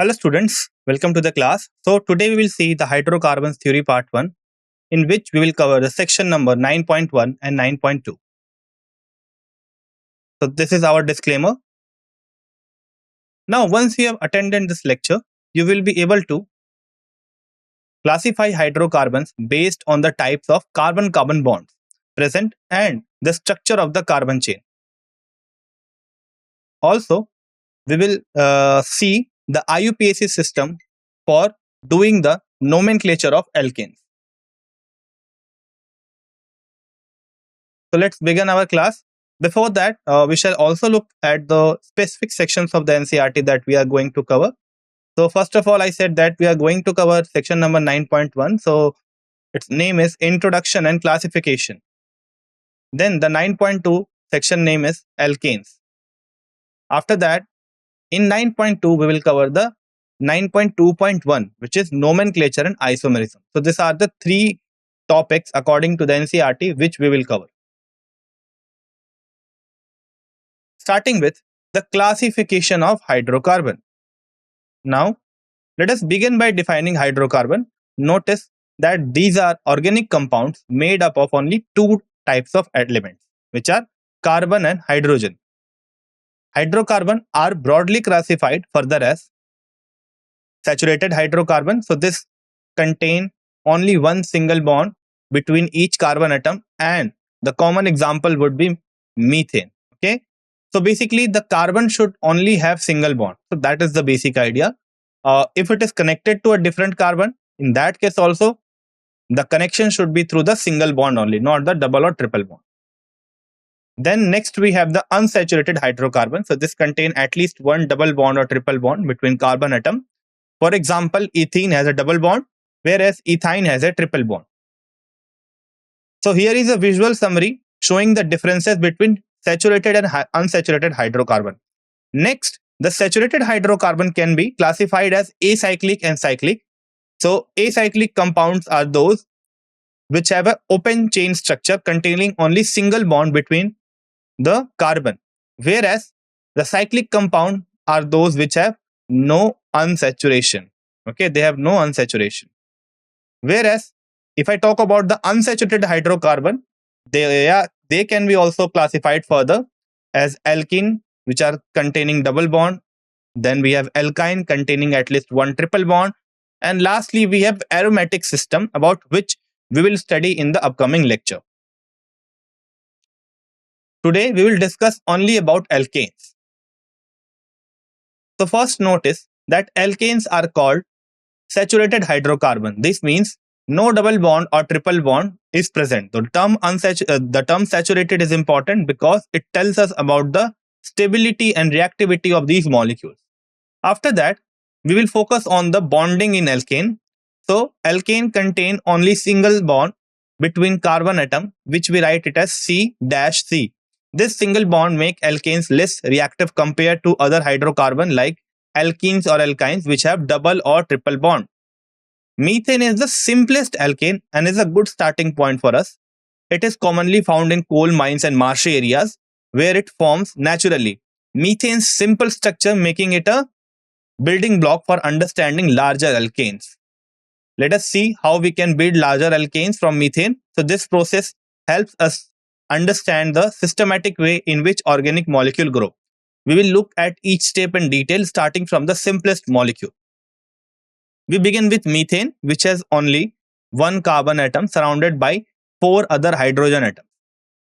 Hello students, welcome to the class. So today we will see the hydrocarbons theory part 1, in which we will cover the section number 9.1 and 9.2. So this is our disclaimer. Now once you have attended this lecture, you will be able to classify hydrocarbons based on the types of carbon-carbon bonds present and the structure of the carbon chain. Also, we will see the IUPAC system for doing the nomenclature of alkanes. So let's begin our class. Before that, we shall also look at the specific sections of the NCERT that we are going to cover. So first of all, I said that we are going to cover section number 9.1. So its name is Introduction and Classification. Then the 9.2 section name is Alkanes. After that, in 9.2, we will cover the 9.2.1, which is Nomenclature and Isomerism. So these are the three topics according to the NCERT which we will cover. Starting with the classification of hydrocarbon. Now, let us begin by defining hydrocarbon. Notice that these are organic compounds made up of only two types of elements, which are carbon and hydrogen. Hydrocarbon are broadly classified further as saturated hydrocarbon. So this contain only one single bond between each carbon atom, and the common example would be methane. Okay. So basically the carbon should only have single bond. So that is the basic idea. If it is connected to a different carbon, in that case also, the connection should be through the single bond only, not the double or triple bond. Then next we have the unsaturated hydrocarbon. So this contain at least one double bond or triple bond between carbon atom. For example, ethene has a double bond, whereas ethine has a triple bond. So here is a visual summary showing the differences between saturated and unsaturated hydrocarbon. Next, the saturated hydrocarbon can be classified as acyclic and cyclic. So acyclic compounds are those which have an open chain structure containing only single bond between the carbon, whereas the cyclic compound are those which have no unsaturation. Okay, they have no unsaturation. Whereas if I talk about the unsaturated hydrocarbon, they can be also classified further as alkene, which are containing double bond. Then we have alkyne containing at least one triple bond. And lastly, we have aromatic system, about which we will study in the upcoming lecture. Today, we will discuss only about alkanes. So first notice that alkanes are called saturated hydrocarbon. This means no double bond or triple bond is present. The term saturated is important because it tells us about the stability and reactivity of these molecules. After that, we will focus on the bonding in alkane. So alkane contain only single bond between carbon atom, which we write it as C-C. This single bond make alkanes less reactive compared to other hydrocarbon like alkenes or alkynes, which have double or triple bond. Methane is the simplest alkane and is a good starting point for us. It is commonly found in coal mines and marshy areas where it forms naturally. Methane's simple structure making it a building block for understanding larger alkanes. Let us see how we can build larger alkanes from methane. So this process helps us understand the systematic way in which organic molecule grow. We will look at each step in detail, starting from the simplest molecule. We begin with methane, which has only one carbon atom surrounded by 4 other hydrogen atoms.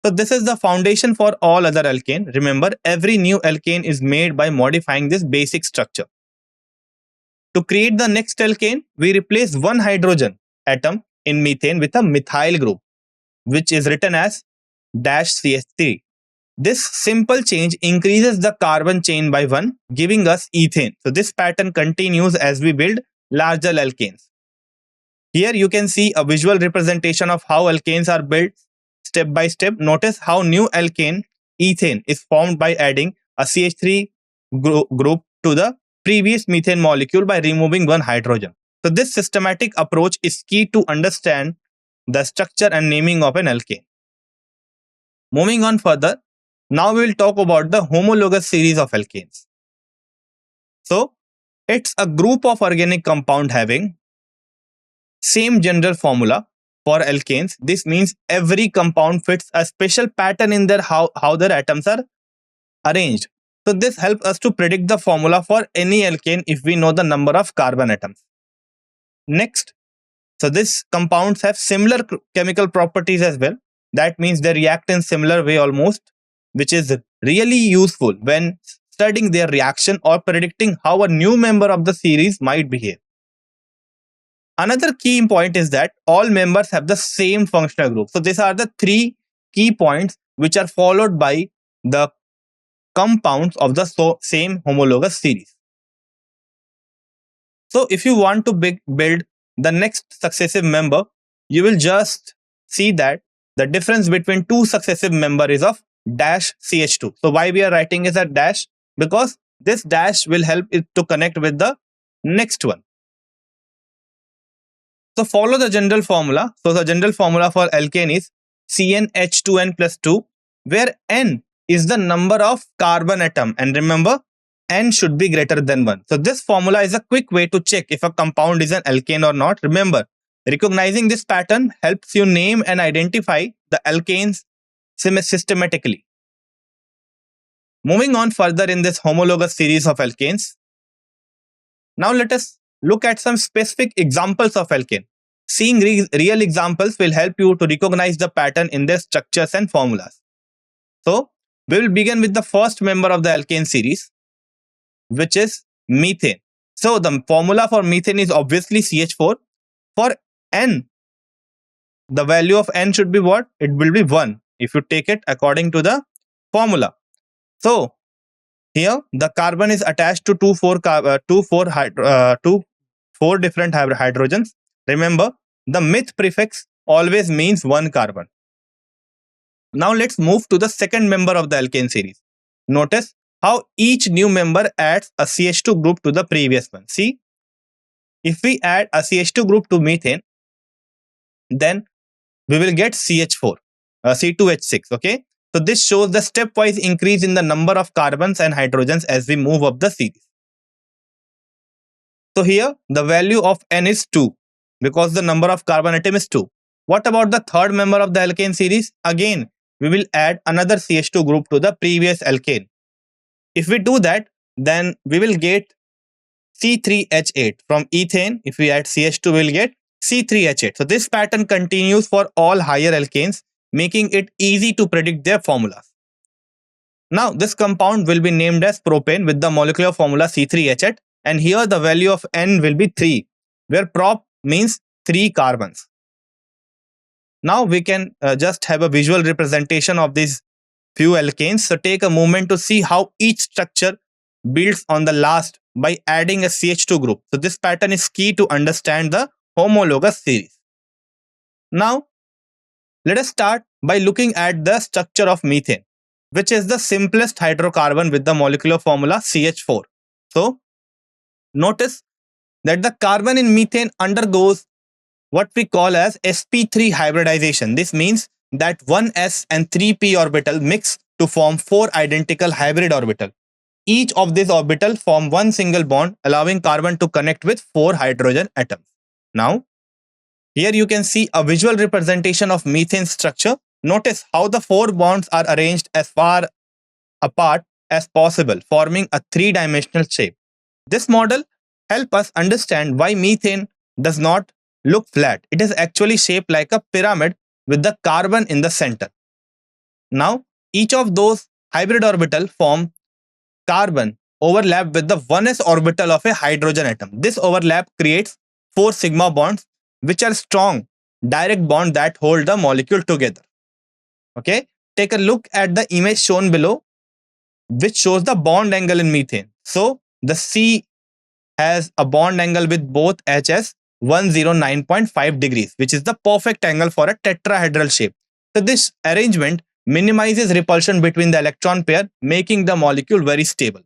So this is the foundation for all other alkane. Remember, every new alkane is made by modifying this basic structure. To create the next alkane, we replace one hydrogen atom in methane with a methyl group, which is written as -CH3. This simple change increases the carbon chain by 1, giving us ethane. So this pattern continues as we build larger alkanes. Here you can see a visual representation of how alkanes are built step by step. Notice how new alkane, ethane, is formed by adding a CH3 group to the previous methane molecule by removing one hydrogen. So this systematic approach is key to understand the structure and naming of an alkane. Moving on further, now we will talk about the homologous series of alkanes. So It's a group of organic compound having same general formula for alkanes. This means every compound fits a special pattern in their how their atoms are arranged. So this helps us to predict the formula for any alkane if we know the number of carbon atoms. Next, so these compounds have similar chemical properties as well. That means they react in similar way almost, which is really useful when studying their reaction or predicting how a new member of the series might behave. Another key point is that all members have the same functional group. So these are the three key points which are followed by the compounds of the same homologous series. So if you want to build the next successive member, you will just see that the difference between two successive member is of dash CH2. So why we are writing is a dash? Because this dash will help it to connect with the next one. So follow the general formula. So the general formula for alkane is CnH2n plus 2, where N is the number of carbon atom. And remember, N should be greater than 1. So this formula is a quick way to check if a compound is an alkane or not. Remember, recognizing this pattern helps you name and identify the alkanes systematically. Moving on further in this homologous series of alkanes. Now let us look at some specific examples of alkane. Seeing real examples will help you to recognize the pattern in their structures and formulas. So we will begin with the first member of the alkane series, which is methane. So the formula for methane is obviously CH4. For N, the value of N should be what? It will be 1 if you take it according to the formula. So here the carbon is attached to two four different hydrogens. Remember, the meth prefix always means one carbon. Now let's move to the second member of the alkane series. Notice how each new member adds a CH2 group to the previous one. See, if we add a CH2 group to methane, then we will get CH4, C2H6. Okay, so this shows the stepwise increase in the number of carbons and hydrogens as we move up the series. So here the value of N is 2 because the number of carbon atom is 2. What about the third member of the alkane series? Again, we will add another CH2 group to the previous alkane. If we do that, then we will get C3H8. From ethane, if we add CH2, we will get C3H8. So this pattern continues for all higher alkanes, making it easy to predict their formulas. Now, this compound will be named as propane with the molecular formula C3H8, and here the value of N will be 3, where prop means 3 carbons. Now we can just have a visual representation of these few alkanes. So take a moment to see how each structure builds on the last by adding a CH2 group. So this pattern is key to understand the homologous series. Now let us start by looking at the structure of methane, which is the simplest hydrocarbon with the molecular formula CH4. So notice that the carbon in methane undergoes what we call as sp3 hybridization. This means that one s and 3p orbital mix to form 4 identical hybrid orbital. Each of these orbitals form one single bond, allowing carbon to connect with 4 hydrogen atoms. Now, here you can see a visual representation of methane structure. Notice how the 4 bonds are arranged as far apart as possible, forming a 3-dimensional shape. This model helps us understand why methane does not look flat. It is actually shaped like a pyramid with the carbon in the center. Now, each of those hybrid orbital form carbon overlap with the 1s orbital of a hydrogen atom. This overlap creates 4 sigma bonds, which are strong direct bonds that hold the molecule together. Okay, take a look at the image shown below, which shows the bond angle in methane. So the C has a bond angle with both H as 109.5 degrees, which is the perfect angle for a tetrahedral shape. So this arrangement minimizes repulsion between the electron pair, making the molecule very stable.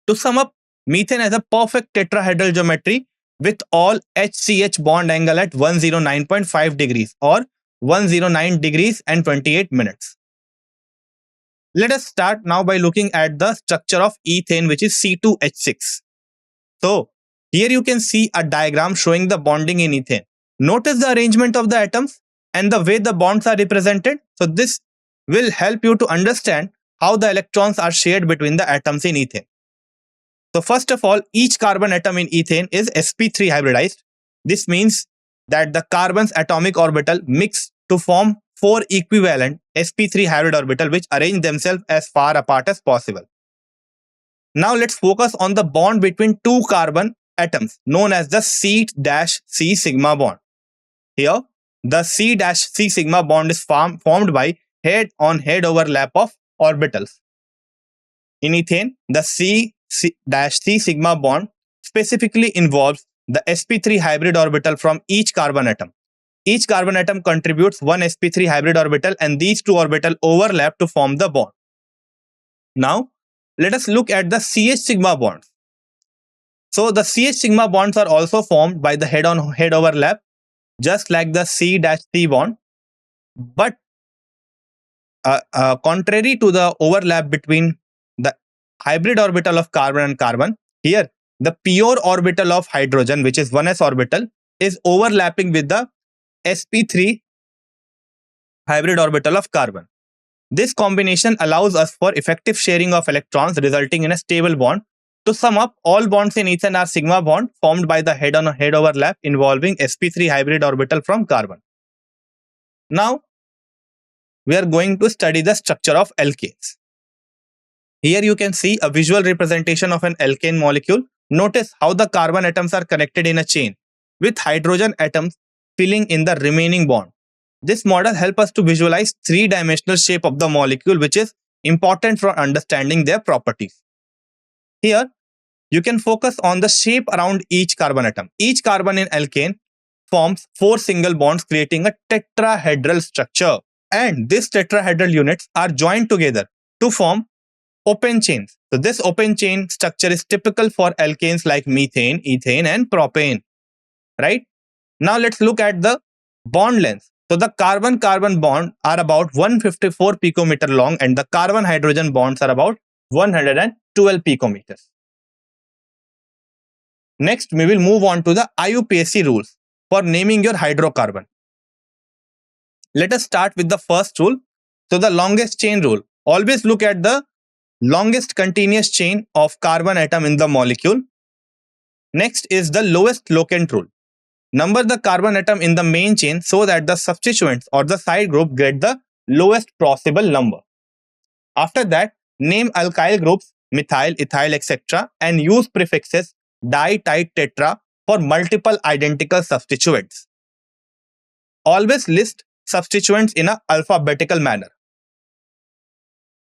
To sum up, methane has a perfect tetrahedral geometry with all HCH bond angle at 109.5 degrees or 109 degrees and 28 minutes. Let us start now by looking at the structure of ethane, which is C2H6. So here you can see a diagram showing the bonding in ethane. Notice the arrangement of the atoms and the way the bonds are represented. So this will help you to understand how the electrons are shared between the atoms in ethane. So first of all, each carbon atom in ethane is sp3 hybridized. This means that the carbon's atomic orbital mix to form 4 equivalent sp3 hybrid orbital which arrange themselves as far apart as possible. Now let's focus on the bond between two carbon atoms known as the C-C sigma bond. Here, the C-C sigma bond is formed by head-on-head overlap of orbitals. In ethane, the C-C sigma bond specifically involves the sp3 hybrid orbital from each carbon atom. Each carbon atom contributes one sp3 hybrid orbital and these two orbitals overlap to form the bond. Now, let us look at the CH sigma bonds. So the CH sigma bonds are also formed by the head-on-head overlap, just like the C-C bond. But contrary to the overlap between the hybrid orbital of carbon and carbon, here the pure orbital of hydrogen, which is 1s orbital, is overlapping with the sp3 hybrid orbital of carbon. This combination allows us for effective sharing of electrons, resulting in a stable bond. To sum up, all bonds in ethane are sigma bond formed by the head-on-head overlap involving sp3 hybrid orbital from carbon. Now, we are going to study the structure of alkanes. Here you can see a visual representation of an alkane molecule. Notice how the carbon atoms are connected in a chain, with hydrogen atoms filling in the remaining bond. This model helps us to visualize three-dimensional shape of the molecule, which is important for understanding their properties. Here, you can focus on the shape around each carbon atom. Each carbon in alkane forms 4 single bonds, creating a tetrahedral structure. And these tetrahedral units are joined together to form open chains. So this open chain structure is typical for alkanes like methane, ethane, and propane. Right? Now let's look at the bond length. So the carbon-carbon bond are about 154 picometer long and the carbon-hydrogen bonds are about 112 picometers. Next, we will move on to the IUPAC rules for naming your hydrocarbon. Let us start with the first rule. So the longest chain rule. Always look at the longest continuous chain of carbon atom in the molecule. Next is the lowest locant rule. Number the carbon atom in the main chain so that the substituents or the side group get the lowest possible number. After that, name alkyl groups, methyl, ethyl, etc. and use prefixes di, ti, tetra for multiple identical substituents. Always list substituents in an alphabetical manner.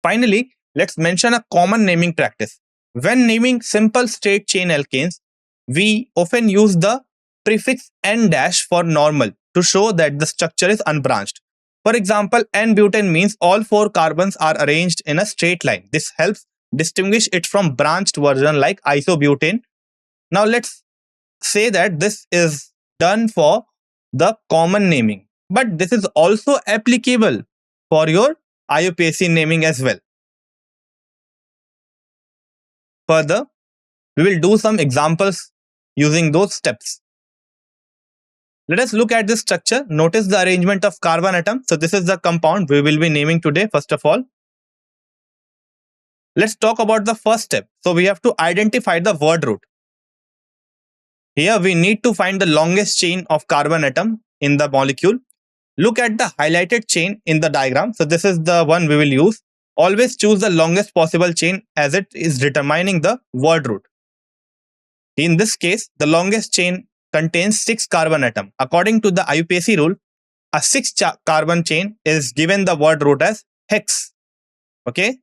Finally, let's mention a common naming practice. When naming simple straight chain alkanes, we often use the prefix N- for normal to show that the structure is unbranched. For example, N-butane means all 4 carbons are arranged in a straight line. This helps distinguish it from branched version like isobutane. Now let's say that this is done for the common naming, but this is also applicable for your IUPAC naming as well. Further, we will do some examples using those steps. Let us look at this structure. Notice the arrangement of carbon atom. So this is the compound we will be naming today. First of all, let's talk about the first step. So we have to identify the word root. Here we need to find the longest chain of carbon atom in the molecule. Look at the highlighted chain in the diagram. So this is the one we will use. Always choose the longest possible chain as it is determining the word root. In this case, the longest chain contains 6 carbon atom. According to the IUPAC rule, a 6 carbon chain is given the word root as hex. Okay.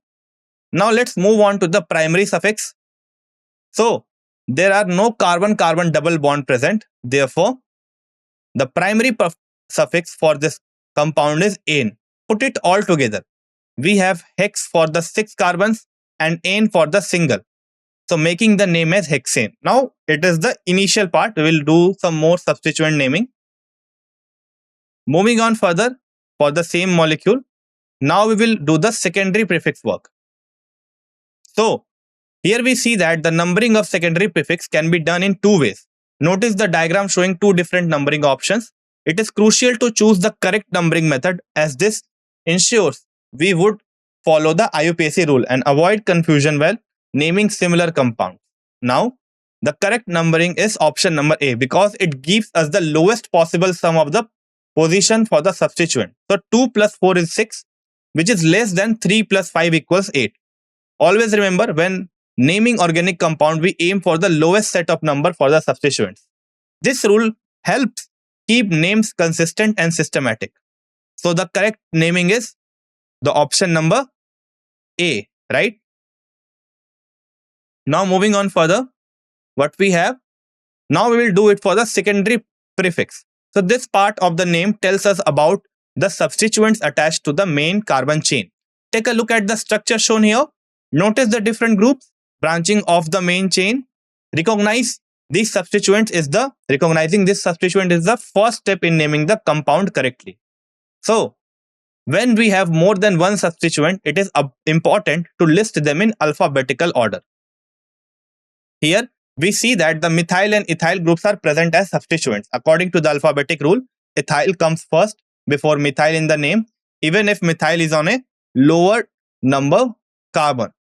Now let's move on to the primary suffix. So there are no carbon-carbon double bond present. Therefore, the primary suffix for this compound is ane. Put it all together. We have hex for the 6 carbons and ane for the single. So making the name as hexane. Now it is the initial part. We will do some more substituent naming. Moving on further for the same molecule. Now we will do the secondary prefix work. So Here we see that the numbering of secondary prefix can be done in two ways. Notice the diagram showing two different numbering options. It is crucial to choose the correct numbering method, as this ensures we would follow the IUPAC rule and avoid confusion while naming similar compounds. Now, the correct numbering is option number A because it gives us the lowest possible sum of the position for the substituent. So 2 plus 4 is 6, which is less than 3 plus 5 equals 8. Always remember, when naming organic compound, we aim for the lowest set of number for the substituents. This rule helps keep names consistent and systematic. So the correct naming is the option number A, right? Now moving on further, what we have, now we will do it for the secondary prefix. So this part of the name tells us about the substituents attached to the main carbon chain. Take a look at the structure shown here. Notice the different groups branching off the main chain. Recognizing this substituent is the first step in naming the compound correctly. So when we have more than one substituent, it is important to list them in alphabetical order. Here we see that the methyl and ethyl groups are present as substituents. According to the alphabetic rule, ethyl comes first before methyl in the name, even if methyl is on a lower number carbon,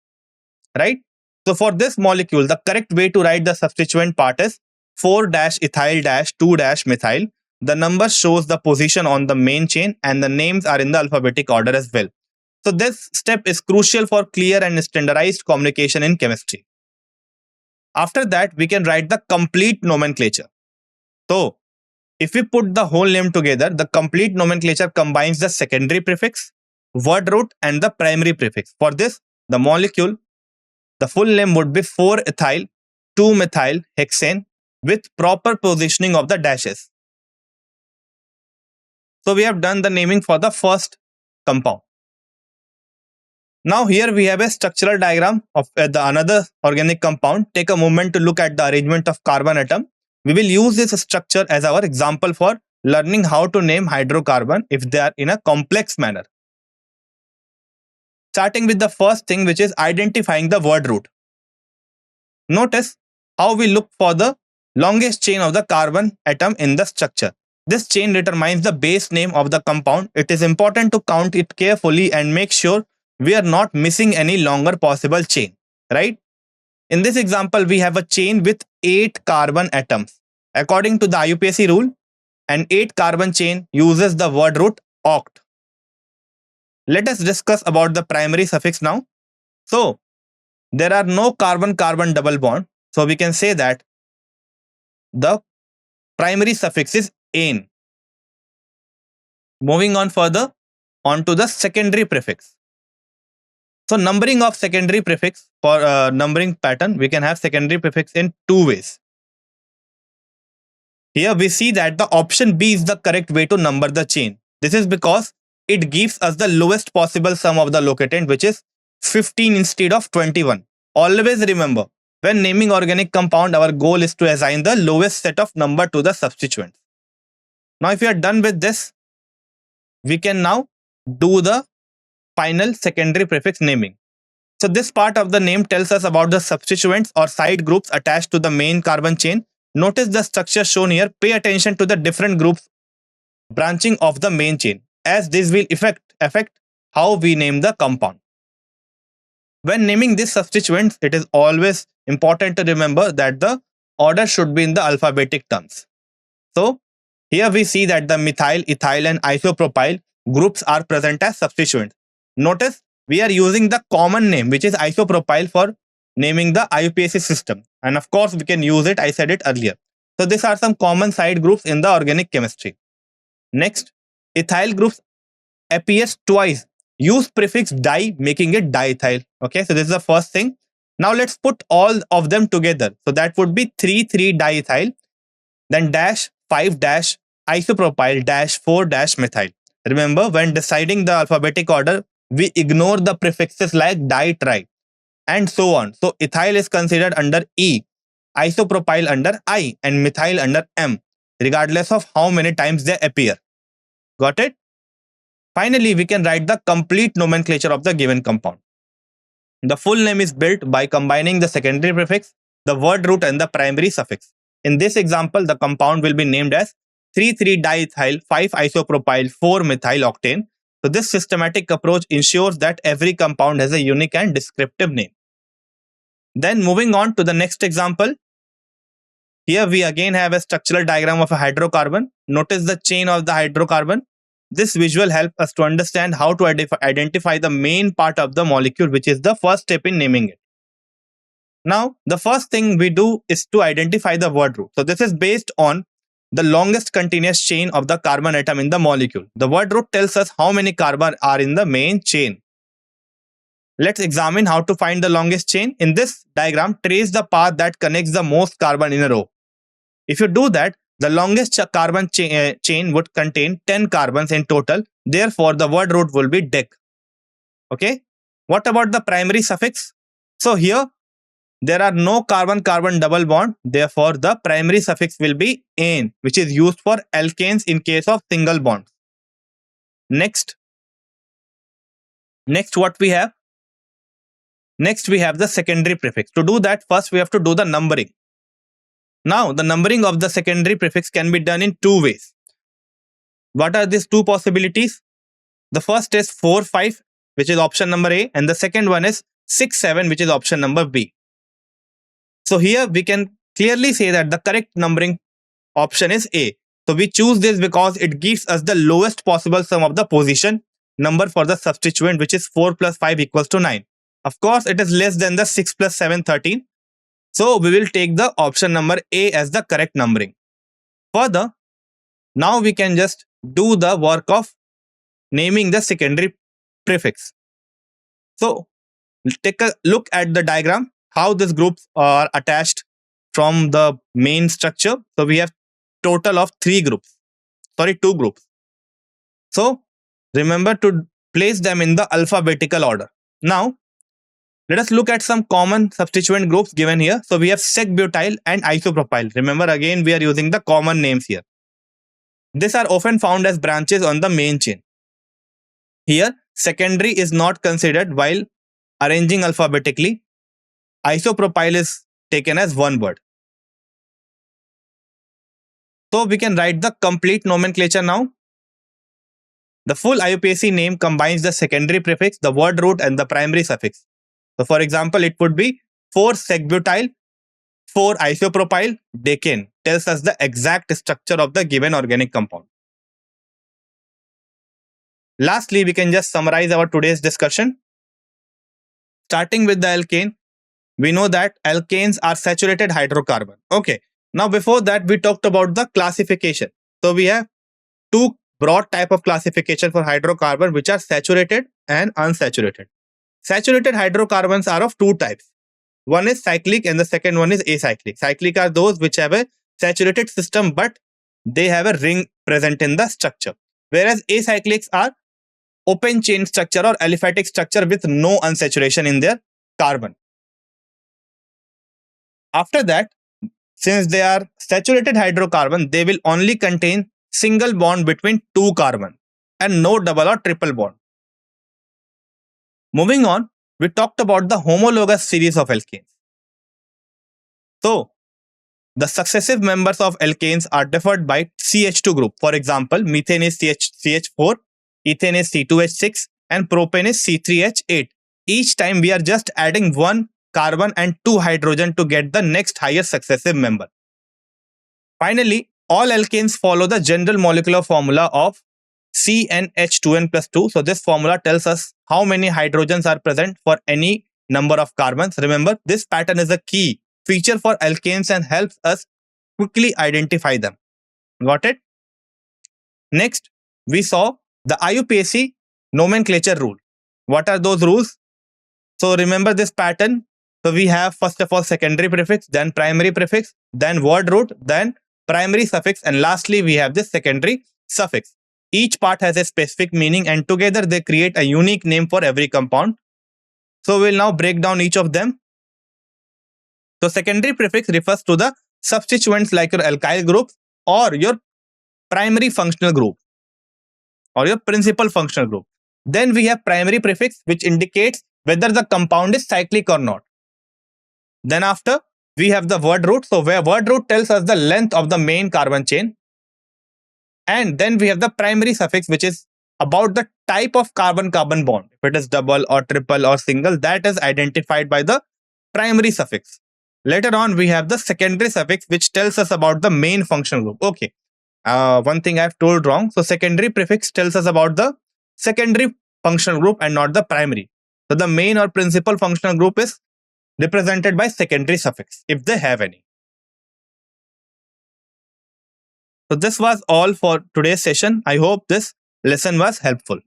right? So for this molecule, the correct way to write the substituent part is 4-ethyl-2-methyl. The number shows the position on the main chain and the names are in the alphabetic order as well. So this step is crucial for clear and standardized communication in chemistry. After that, we can write the complete nomenclature. So if we put the whole name together, the complete nomenclature combines the secondary prefix, word root, and the primary prefix. For this, the molecule, the full name would be 4-ethyl-2-methyl hexane with proper positioning of the dashes. So we have done the naming for the first compound. Now here we have a structural diagram of another organic compound. Take a moment to look at the arrangement of carbon atom. We will use this structure as our example for learning how to name hydrocarbon if they are in a complex manner. Starting with the first thing, which is identifying the word root. Notice how we look for the longest chain of the carbon atom in the structure. This chain determines the base name of the compound. It is important to count it carefully and make sure we are not missing any longer possible chain, right? In this example, we have a chain with 8 carbon atoms. According to the IUPAC rule, an 8 carbon chain uses the word root oct. Let us discuss about the primary suffix now. So there are no carbon-carbon double bond. So we can say that the primary suffix is ane. Moving on further, on to the secondary prefix. So numbering of secondary prefix, for numbering pattern, we can have secondary prefix in two ways. Here we see that the option B is the correct way to number the chain. This is because it gives us the lowest possible sum of the locatant, which is 15 instead of 21. Always remember, when naming organic compound, our goal is to assign the lowest set of number to the substituents. Now if we are done with this, we can now do the final secondary prefix naming. So this part of the name tells us about the substituents or side groups attached to the main carbon chain. Notice the structure shown here. Pay attention to the different groups branching off the main chain, as this will affect how we name the compound. When naming these substituents, it is always important to remember that the order should be in the alphabetic terms. So here we see that the methyl, ethyl, and isopropyl groups are present as substituents. Notice we are using the common name, which is isopropyl, for naming the IUPAC system. And of course, we can use it. I said it earlier. So these are some common side groups in the organic chemistry. Next, ethyl groups appears twice. Use prefix di, making it diethyl. Okay, so this is the first thing. Now let's put all of them together. So that would be 3,3-diethyl, then dash 5- isopropyl 4- methyl. Remember, when deciding the alphabetic order, we ignore the prefixes like di, tri, and so on. So ethyl is considered under E, isopropyl under I, and methyl under M, regardless of how many times they appear. Got it? Finally, we can write the complete nomenclature of the given compound. The full name is built by combining the secondary prefix, the word root, and the primary suffix. In this example, the compound will be named as 3,3-diethyl 5-isopropyl 4-methyl-octane. So this systematic approach ensures that every compound has a unique and descriptive name. Then moving on to the next example. Here we again have a structural diagram of a hydrocarbon. Notice the chain of the hydrocarbon. This visual helps us to understand how to identify the main part of the molecule, which is the first step in naming it. Now, the first thing we do is to identify the word root. So this is based on the longest continuous chain of the carbon atom in the molecule. The word root tells us how many carbon are in the main chain. Let's examine how to find the longest chain. In this diagram, trace the path that connects the most carbon in a row. If you do that, the longest carbon chain would contain 10 carbons in total. Therefore, the word root will be dec. Okay. What about the primary suffix? So here, there are no carbon-carbon double bond. Therefore, the primary suffix will be ane, which is used for alkanes in case of single bonds. Next, what we have? Next, we have the secondary prefix. To do that, first we have to do the numbering. Now, the numbering of the secondary prefix can be done in two ways. What are these two possibilities? The first is 4, 5, which is option number A, and the second one is 6, 7, which is option number B. So here we can clearly say that the correct numbering option is A. So we choose this because it gives us the lowest possible sum of the position number for the substituent, which is 4 plus 5 equals to 9. Of course, it is less than the 6 plus 7, 13. So we will take the option number A as the correct numbering. Further, now we can just do the work of naming the secondary prefix. So take a look at the diagram, how these groups are attached from the main structure. So we have total of 2 groups. So remember to place them in the alphabetical order. Now, let us look at some common substituent groups given here. So we have sec-butyl and isopropyl. Remember, again, we are using the common names here. These are often found as branches on the main chain. Here, secondary is not considered while arranging alphabetically. Isopropyl is taken as one word. So we can write the complete nomenclature now. The full IUPAC name combines the secondary prefix, the word root, and the primary suffix. So for example, it would be 4-sec-butyl, 4-isopropyl decane. Tells us the exact structure of the given organic compound. Lastly, we can just summarize our today's discussion. Starting with the alkane, we know that alkanes are saturated hydrocarbon. Okay. Now, before that, we talked about the classification. So we have 2 broad type of classification for hydrocarbon, which are saturated and unsaturated. Saturated hydrocarbons are of 2 types. One is cyclic and the second one is acyclic. Cyclic are those which have a saturated system, but they have a ring present in the structure. Whereas acyclics are open chain structure or aliphatic structure with no unsaturation in their carbon. After that, since they are saturated hydrocarbon, they will only contain single bond between 2 carbon and no double or triple bond. Moving on, we talked about the homologous series of alkanes. So, the successive members of alkanes are differed by CH2 group. For example, methane is CH4, ethane is C2H6, and propane is C3H8. Each time we are just adding 1 carbon and 2 hydrogen to get the next higher successive member. Finally, all alkanes follow the general molecular formula of CnH2n plus 2. So this formula tells us how many hydrogens are present for any number of carbons. Remember, this pattern is a key feature for alkanes and helps us quickly identify them. Got it? Next, we saw the IUPAC nomenclature rule. What are those rules? So remember this pattern. So we have first of all secondary prefix, then primary prefix, then word root, then primary suffix, and lastly we have this secondary suffix. Each part has a specific meaning and together they create a unique name for every compound. So we'll now break down each of them. So secondary prefix refers to the substituents like your alkyl groups or your primary functional group or your principal functional group. Then we have primary prefix, which indicates whether the compound is cyclic or not. Then after, we have the word root. So where word root tells us the length of the main carbon chain. And then we have the primary suffix, which is about the type of carbon-carbon bond. If it is double or triple or single, that is identified by the primary suffix. Later on, we have the secondary suffix, which tells us about the main functional group. Okay, one thing I've told wrong. So secondary prefix tells us about the secondary functional group and not the primary. So the main or principal functional group is represented by secondary suffix, if they have any. So this was all for today's session. I hope this lesson was helpful.